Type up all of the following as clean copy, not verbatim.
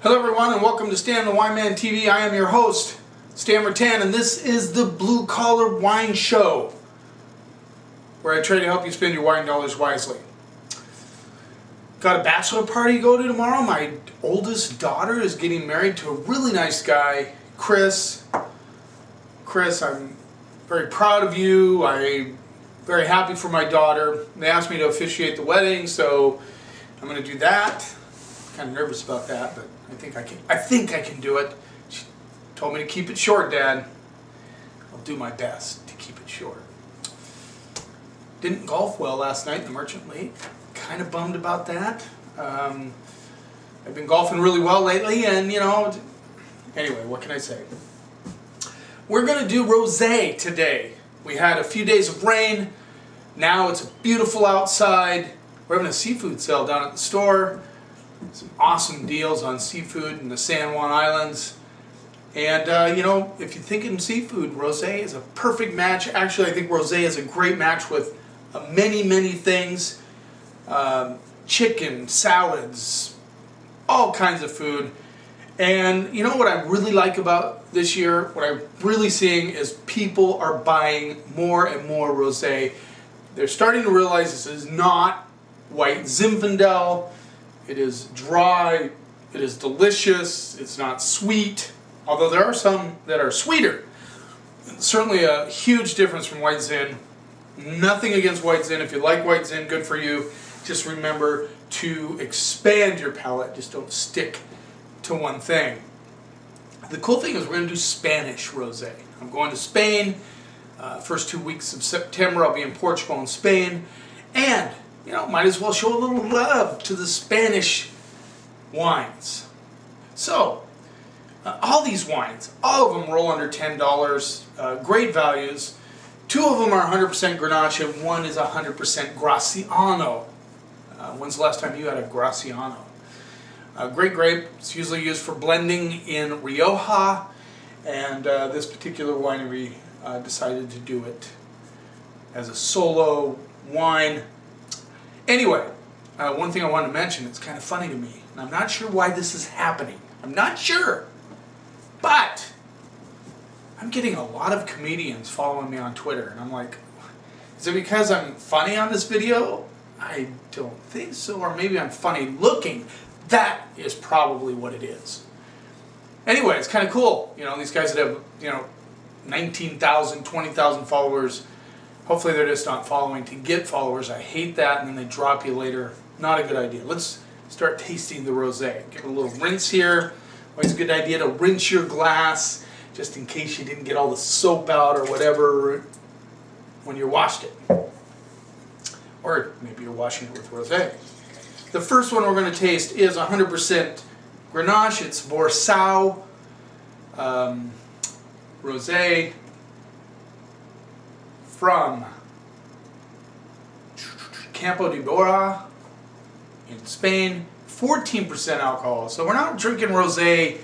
Hello everyone and welcome to Stan the Wine Man TV. I am your host, Stan Rattan, and this is the Blue Collar Wine Show, where I try to help you spend your wine dollars wisely. Got a bachelor party to go to tomorrow. My oldest daughter is getting married to a really nice guy, Chris. Chris, I'm very proud of you. I'm very happy for my daughter. They asked me to officiate the wedding, so I'm going to do that. Kind of nervous about that, but I think I can do it. She told me to keep it short, Dad. I'll do my best to keep it short. Didn't golf well last night in the Merchant League. Kind of bummed about that. I've been golfing really well lately, and anyway, what can I say? We're going to do rosé today. We had a few days of rain. Now it's beautiful outside. We're having a seafood sale down at the store. Some awesome deals on seafood in the San Juan Islands. And, if you're thinking seafood, rosé is a perfect match. Actually, I think rosé is a great match with many things. Chicken, salads, all kinds of food. And you know what I really like about this year? What I'm really seeing is people are buying more and more rosé. They're starting to realize this is not white Zinfandel. It is dry, it is delicious, it's not sweet, although there are some that are sweeter. Certainly a huge difference from white Zin. Nothing against white Zin. If you like white Zin, good for you. Just remember to expand your palate. Just don't stick to one thing. The cool thing is we're going to do Spanish rosé. I'm going to Spain. First 2 weeks of September I'll be in Portugal and Spain. And might as well show a little love to the Spanish wines. So, all these wines, all of them roll under $10, great values. 2 of them are 100% Grenache and 1 is 100% Graciano. When's the last time you had a Graciano? Great grape. It's usually used for blending in Rioja, and this particular winery decided to do it as a solo wine. Anyway, one thing I wanted to mention, it's kind of funny to me, and I'm not sure why this is happening. I'm not sure, but I'm getting a lot of comedians following me on Twitter, and I'm like, is it because I'm funny on this video? I don't think so, or maybe I'm funny looking. That is probably what it is. Anyway, it's kind of cool. These guys that have, 19,000, 20,000 followers, hopefully they're just not following to get followers. I hate that, and then they drop you later. Not a good idea. Let's start tasting the rosé. Give it a little rinse here. Always a good idea to rinse your glass, just in case you didn't get all the soap out or whatever when you washed it. Or maybe you're washing it with rosé. The first one we're going to taste is 100% Grenache. It's Borsao rosé from Campo de Bora in Spain. 14% alcohol. So we're not drinking rosé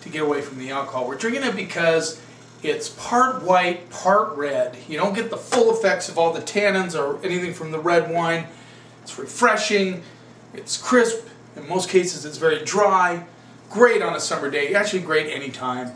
to get away from the alcohol. We're drinking it because it's part white, part red. You don't get the full effects of all the tannins or anything from the red wine. It's refreshing. It's crisp. In most cases, it's very dry. Great on a summer day. Actually great anytime.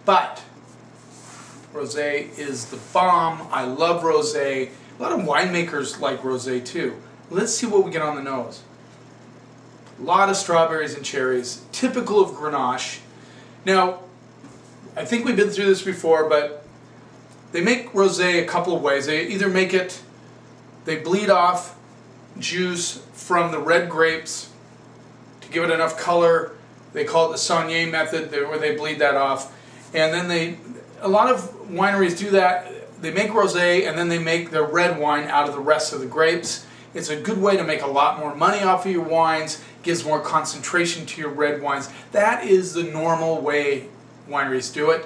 But rosé is the bomb. I love rosé. A lot of winemakers like rosé too. Let's see what we get on the nose. A lot of strawberries and cherries, typical of Grenache. Now, I think we've been through this before, but they make rosé a couple of ways. They either they bleed off juice from the red grapes to give it enough color. They call it the Saunier method, where they bleed that off. And then a lot of wineries do that. They make rosé and then they make their red wine out of the rest of the grapes. It's a good way to make a lot more money off of your wines, gives more concentration to your red wines. That is the normal way wineries do it.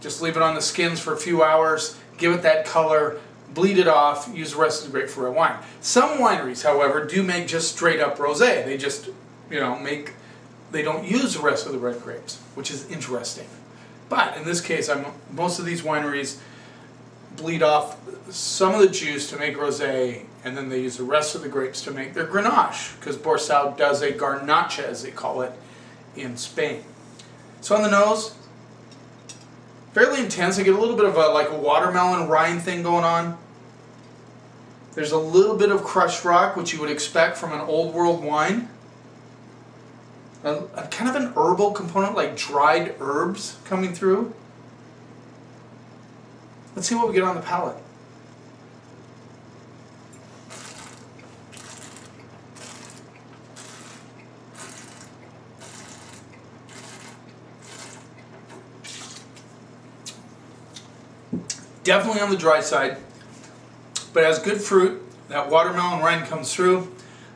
Just leave it on the skins for a few hours, give it that color, bleed it off, use the rest of the grape for red wine. Some wineries, however, do make just straight up rosé. They just, they don't use the rest of the red grapes, which is interesting. But in this case, most of these wineries bleed off some of the juice to make rosé, and then they use the rest of the grapes to make their Grenache, because Borsao does a Garnacha, as they call it, in Spain. So on the nose, fairly intense. I get a little bit of like a watermelon rind thing going on. There's a little bit of crushed rock, which you would expect from an old world wine. A kind of an herbal component, like dried herbs coming through. Let's see what we get on the palate. Definitely on the dry side, but has good fruit. That watermelon rind comes through.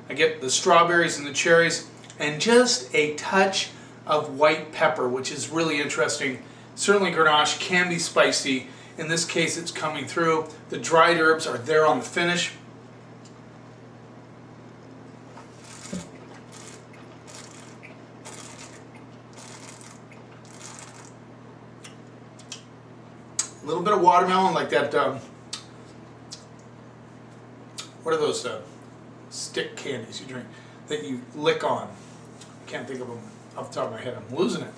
I get the strawberries and the cherries, and just a touch of white pepper, which is really interesting. Certainly Grenache can be spicy. In this case, it's coming through. The dried herbs are there on the finish. A little bit of watermelon, like that, what are those stick candies you drink that you lick on? Can't think of them off the top of my head. I'm losing it.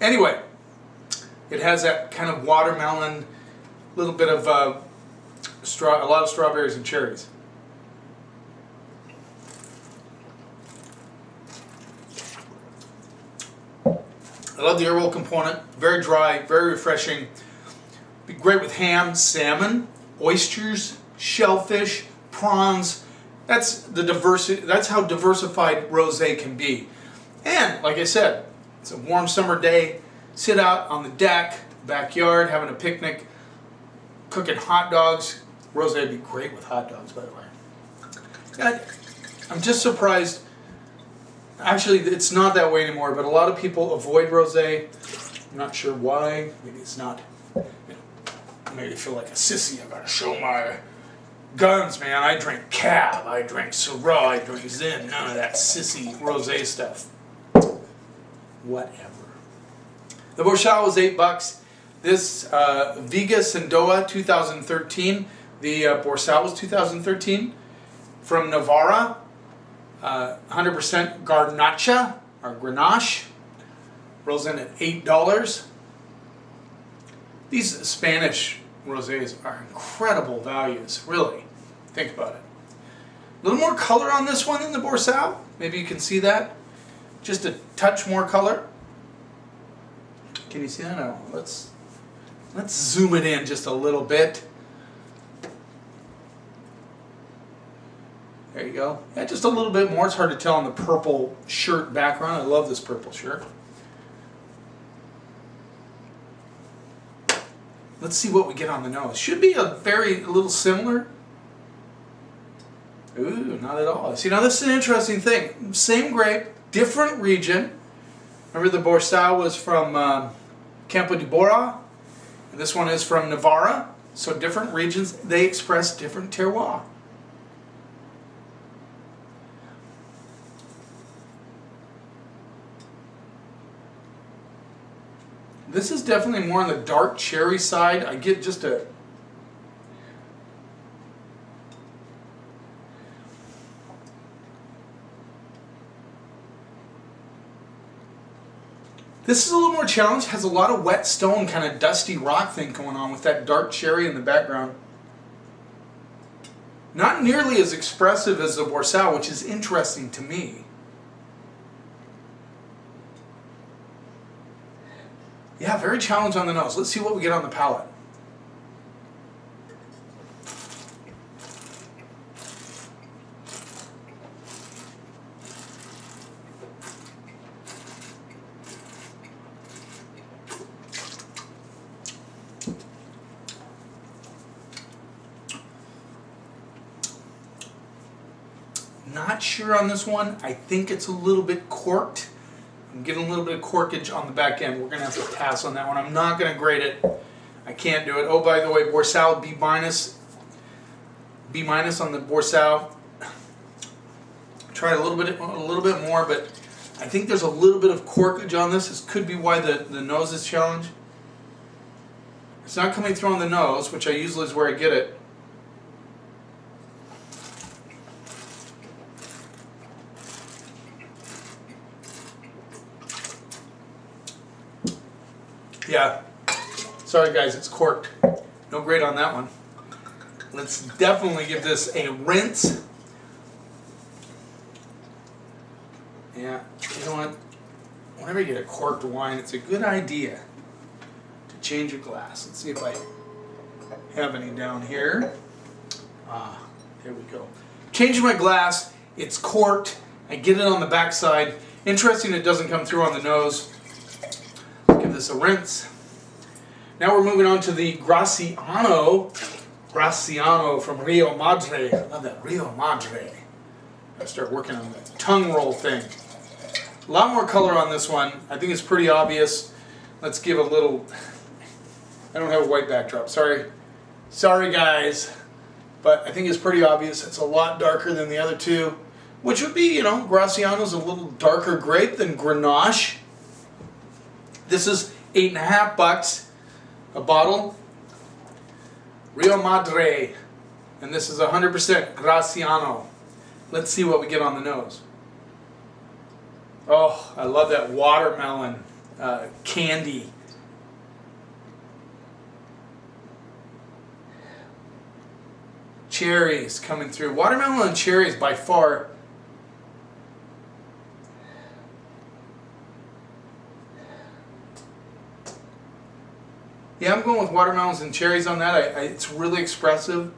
Anyway, it has that kind of watermelon, little bit of a lot of strawberries and cherries. I love the herbal component. Very dry, very refreshing. Be great with ham, salmon, oysters, shellfish, prawns. That's the diversity. That's how diversified rosé can be. And like I said, it's a warm summer day. Sit out on the deck, backyard, having a picnic, cooking hot dogs. Rosé would be great with hot dogs, by the way. I'm just surprised. Actually, it's not that way anymore, but a lot of people avoid rosé. I'm not sure why. Maybe it's not. Maybe they feel like a sissy. I gotta show my guns, man. I drink Cab, I drink Syrah, I drink Zin. None of that sissy rosé stuff. Whatever. The Borchal was $8. This Viga Sendoa 2013. The Borchal was 2013 from Navarra. 100% Garnacha or Grenache. Rolls in at $8. These Spanish rosés are incredible values, really. Think about it. A little more color on this one than the Borchal. Maybe you can see that. Just a touch more color. Can you see that? No. Let's zoom it in just a little bit. There you go. Yeah, just a little bit more. It's hard to tell on the purple shirt background. I love this purple shirt. Let's see what we get on the nose. Should be a little similar. Ooh, not at all. See, now this is an interesting thing. Same grape, different region. Remember the Borchal was from Campo de Bora, and this one is from Navarra. So different regions, they express different terroir. This is definitely more on the dark cherry side. I get just a... This is a little more challenged. Has a lot of wet stone, kind of dusty rock thing going on with that dark cherry in the background. Not nearly as expressive as the Borchal, which is interesting to me. Yeah, very challenged on the nose. Let's see what we get on the palate. Not sure on this one. I think it's a little bit corked. I'm getting a little bit of corkage on the back end. We're going to have to pass on that one. I'm not going to grade it. I can't do it. Oh, by the way, Borchal B-. B- on the Borchal. Tried a little bit more, but I think there's a little bit of corkage on this. This could be why the nose is challenged. It's not coming through on the nose, which I usually is where I get it. Yeah, sorry guys, it's corked. No grade on that one. Let's definitely give this a rinse. Yeah, you know what? Whenever you get a corked wine, it's a good idea to change your glass. Let's see if I have any down here. Here we go. Changing my glass. It's corked. I get it on the back side. Interesting, it doesn't come through on the nose. Give this a rinse. Now we're moving on to the Graciano. Graciano from Rio Madre. I love that, Rio Madre. I start working on the tongue roll thing. A lot more color on this one. I think it's pretty obvious. Let's give a little... I don't have a white backdrop. Sorry. Sorry, guys. But I think it's pretty obvious. It's a lot darker than the other two. Which would be, you know, Graciano's a little darker grape than Grenache. This is $8.50 a bottle. Rio Madre. And this is 100% Graciano. Let's see what we get on the nose. Oh, I love that watermelon candy. Cherries coming through. Watermelon and cherries by far. Yeah, I'm going with watermelons and cherries on that. It's really expressive.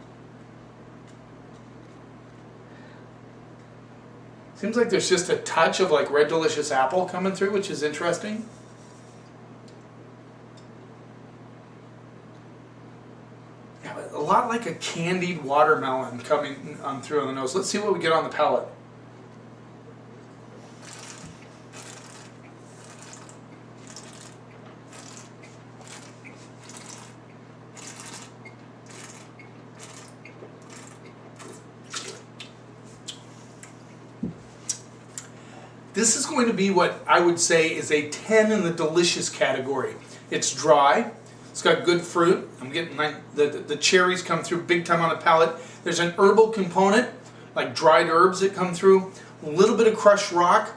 Seems like there's just a touch of like red delicious apple coming through, which is interesting. Yeah, but a lot like a candied watermelon coming on through on the nose. Let's see what we get on the palate. This is going to be what I would say is a 10 in the delicious category. It's dry. It's got good fruit. I'm getting the cherries come through big time on the palate. There's an herbal component, like dried herbs that come through. A little bit of crushed rock.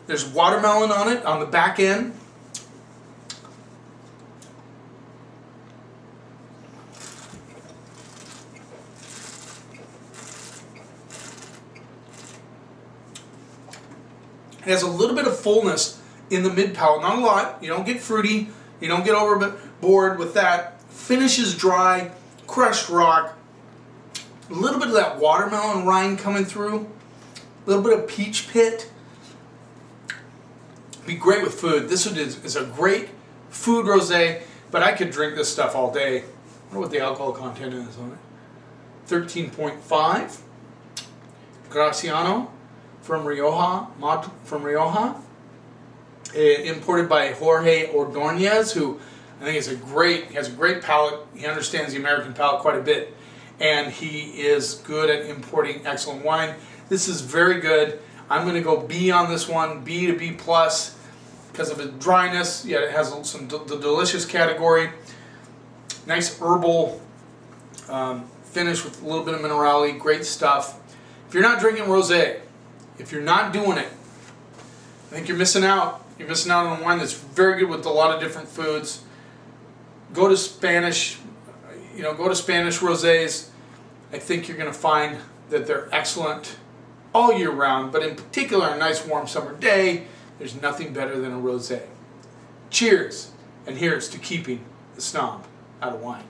There's watermelon on it on the back end. It has a little bit of fullness in the mid palate, not a lot. You don't get fruity, you don't get overboard with that. Finish is dry, crushed rock, a little bit of that watermelon rind coming through, a little bit of peach pit. Be great with food. This is a great food rosé, but I could drink this stuff all day. I wonder what the alcohol content is on it. 13.5. Graciano. From Rioja, imported by Jorge Ordonez, who I think he has a great palate. He understands the American palate quite a bit, and he is good at importing excellent wine. This is very good. I'm going to go B on this one, B to B plus, because of its dryness. Yet it has the delicious category. Nice herbal finish with a little bit of minerality. Great stuff. If you're not drinking rosé, if you're not doing it, I think you're missing out. You're missing out on a wine that's very good with a lot of different foods. Go to Spanish, go to Spanish rosés. I think you're going to find that they're excellent all year round, but in particular on a nice warm summer day, there's nothing better than a rosé. Cheers, and here's to keeping the snob out of wine.